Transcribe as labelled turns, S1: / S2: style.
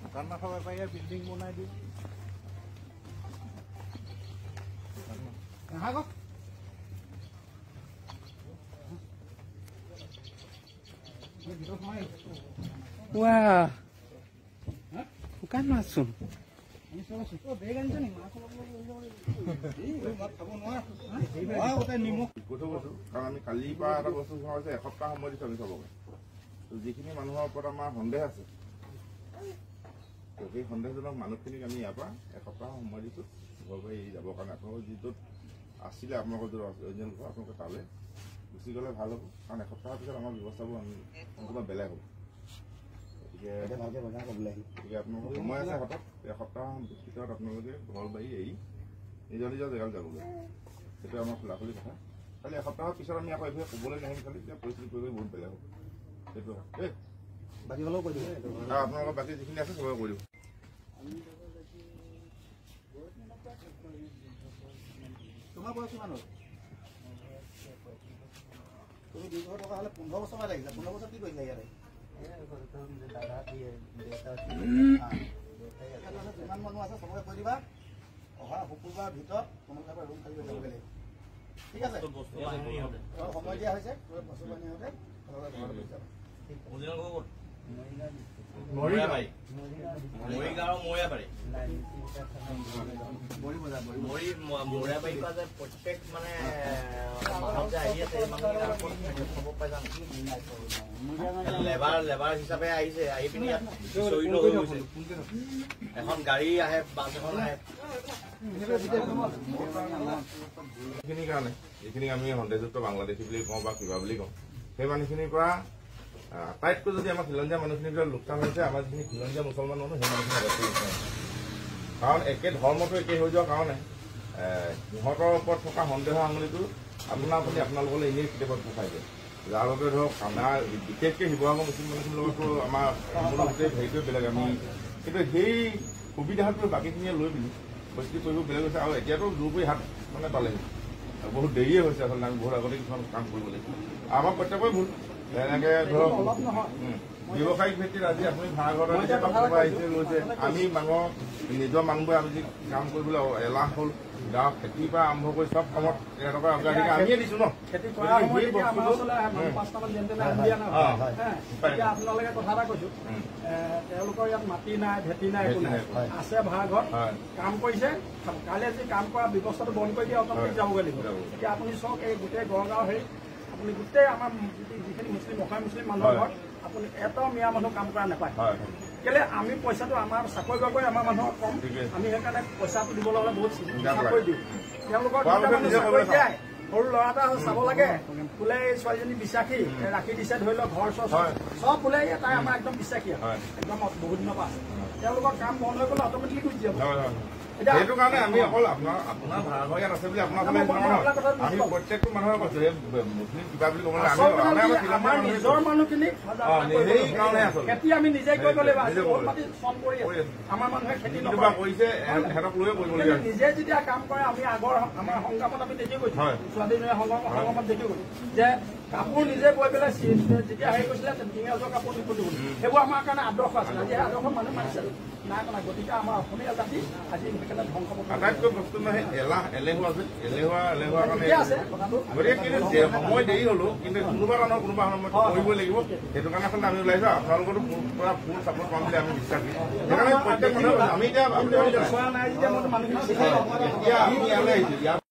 S1: দোকান নাখাব পাৰি বিল্ডিং বনাই দিয়ে
S2: Wah, bukan masuk.
S3: আমি কালিৰ পৰা এটা বস্তু হোৱা হৈছে এসপ্তাহ সময় দিছো আমি চবকে যিখিনি মানুহৰ ওপৰত আমাৰ সন্দেহ আছে সেই সন্দেহজনক মানুহখিনিক আমি ইয়াৰ পৰা এসপ্তাহ সময় দিছো ঘৰৰ পৰা এৰি যাবৰ কাৰণে আপোনালোকৰ যিটোত আছিলে আপোনালোকৰ যিটো অৰিজিনেল ঘৰ আপোনালোকে তালৈ গুচি গ'লে ভাল হ'ব কাৰণ এসপ্তাহৰ পিছত আমাৰ ব্যৱস্থাবোৰ আমি সম্পূৰ্ণ বেলেগ হ'ব গতিকে আপোনালোকৰ সময় আছে হাতত এসপ্তাহৰ ভিতৰত আপোনালোকে ঘৰ বাৰী এৰি নিজৰ নিজৰ জেগালৈ যাবগৈ সেইটো আমাৰ খোলাখুলি কথা খালি এসপ্তাহৰ পিছত আমি আকৌ এইভাগে ক'বলৈ নাহিম খালি এতিয়া পৰিস্থিতি পৰিৱেশ বহুত বেলেগ হ'ব সেইটো বাকী হ'লেও কৈ দিব আপোনালোকৰ বাকী যিখিনি আছে চবকে কৈ দিব
S1: তোমাৰ বয়স কিমান হ'ল তুমি 200 টকা হ'লে 15 বছৰ মান লাগিছে 15 বছৰ কি কৰিছিলা ইয়াৰে যিমান মানুহ আছে চবকে কৈ দিবা অহা শুকুৰবাৰ ভিতৰত তোমালোকে ৰুম খালি যাব লাগিব ঠিক আছে সময় দিয়া হৈছে বস্তু বাহিনী হওঁতে
S4: প্ৰত্যেক মানে লেবাৰ হিচাপে আহিছে আহি পিনি ইয়াত এখন গাড়ী আহে বাছ এখন আহে
S3: সেইখিনিৰ কাৰণে যিখিনি আমি সন্দেহযুক্ত বাংলাদেশী বুলি কওঁ বা কিবা বুলি কওঁ সেই মানুহখিনিৰ পৰা আটাইতকৈ যদি আমাৰ খিলঞ্জীয়া মানুহখিনিৰ ভিতৰত লোকচান হৈছে আমাৰ যিখিনি খিলঞ্জীয়া মুছলমান মানুহ সেই মানুহখিনি অৱশ্যে লোকচান কাৰণ একে ধৰ্মটো একেই হৈ যোৱাৰ কাৰণে সিহঁতৰ ওপৰত থকা সন্দেহৰ আঙুলিটো আপোনালোকলৈ এনেই কেতিয়াবা পোখাই দিয়ে যাৰ বাবে ধৰক আমাৰ বিশেষকৈ শিৱসাগৰ মুছলিম মানুহখিনিৰ লগতো আমাৰ গোটেই হেৰিটোৱে বেলেগ আমি কিন্তু সেই সুবিধাটো বাকীখিনিয়ে লৈ পিনি পৰিস্থিতি কৰিব বেলেগ হৈছে আৰু এতিয়াতো জোৰ কৰি হাত মানে পালেহি বহুত দেৰিয়ে হৈছে আচলতে আমি বহুত আগতে কিছুমান কাম কৰিব লাগিব আমাৰ প্ৰত্যেকৰে ভুল এনেকে ধৰক ব্যৱসায়িক ভিত্তিত আজি আপুনি ভাড়া ঘৰত আহিছে লৈছে আমি মানুহৰ নিজৰ মানুহবোৰে আমি যি কাম কৰিবলৈ এলাহ হ'ল গাঁৱৰ খেতিৰ পৰা আৰম্ভ কৰি চব কামত এটকা অগ্ৰাধিকাৰ আমিয়ে দিছো ন
S2: আপোনালোকে কথা এটা কৈছো তেওঁলোকৰ ইয়াত মাটি নাই ভেটি নাই একো নাই আছে ভাড়া ঘৰ কাম কৰিছে কাইলৈ যি কাম কৰা ব্যৱস্থাটো বন্ধ কৰি দিয়ে অট'মেটিক যাবগৈ লাগিব এতিয়া আপুনি চাওক এই গোটেই গড়গাঁও হেৰি আপুনি গোটেই আমাৰ যিখিনি মুছলিম অসমীয়া মুছলিম মানুহৰ ঘৰত আপুনি এটাও মিয়া মানুহ কাম কৰা নাপায় কেলে আমি পইচাটো আমাৰ চাকৰি বাকৰি আমাৰ মানুহৰ কম আমি সেইকাৰণে পইচাটো দিবলৈ হ'লে বহুত চাকৰি দিওঁ তেওঁলোকৰ চাকৰি দিয়াই সৰু ল'ৰা এটা চাব লাগে বোলে এই ছোৱালীজনী বিশ্বাসী ৰাখি দিছে ধৰি লওক ঘৰ চৰ চব বোলে তাই আমাৰ একদম বিশ্বাসী একদম বহুত দিনৰ পৰা আছে তেওঁলোকৰ কাম বন্ধ হৈ গ'লে অট'মেটিকলি গুচি যাব
S3: সেইটো কাৰণে আমি অকল আপোনাৰ ভাড়াঘৰ ইয়াত আছে বুলি আপোনাৰ আমি প্ৰত্যেকটো মানুহৰ কৈছো মুছলিম কিবা বুলি ক'বলৈ
S2: আমাৰ নিজৰ মানুহখিনিক খেতি আমি নিজে কৰিব লাগিব আমাৰ মানুহে খেতি
S3: কৰিছে সিহঁতক লৈয়ে কৰিবলগীয়া
S2: নিজে যেতিয়া কাম কৰে আমি আগৰ আমাৰ সংগ্ৰামত আমি দেখি গৈছো স্বাধীন সংগ্ৰামত দেখি গৈছো যে কাপোৰ নিজে বৈ পেলাই যেতিয়া হেৰি কৰিছিলে ইংৰাজৰ কাপোৰ নিপিন্ধো সেইবোৰ আমাৰ কাৰণে আদৰ্শ আছিলে আজি আদৰ্শ মানুহ মানিছে নাই মানে গতিকে আমাৰ অসমীয়া জাতি আজি সেইকাৰণে ধ্বংস
S3: আটাইতকৈ বস্তু নহয় এলেহুৱা যে এলেহুৱা কাৰণে গতিকে কিন্তু সময় দেৰি হলো কিন্তু কোনোবা মানুহৰ কোনোবা সময়ত কৰিবই লাগিব সেইটো কাৰণে আচলতে আমি ওলাইছো আপোনালোকৰো পৰা ফুল চাপোৰ্ট পাম বুলি আমি বিশ্বাস দিওঁ সেইকাৰণে প্ৰত্যেক মানুহ আমি এতিয়া আমি ইয়ালৈ আহিছো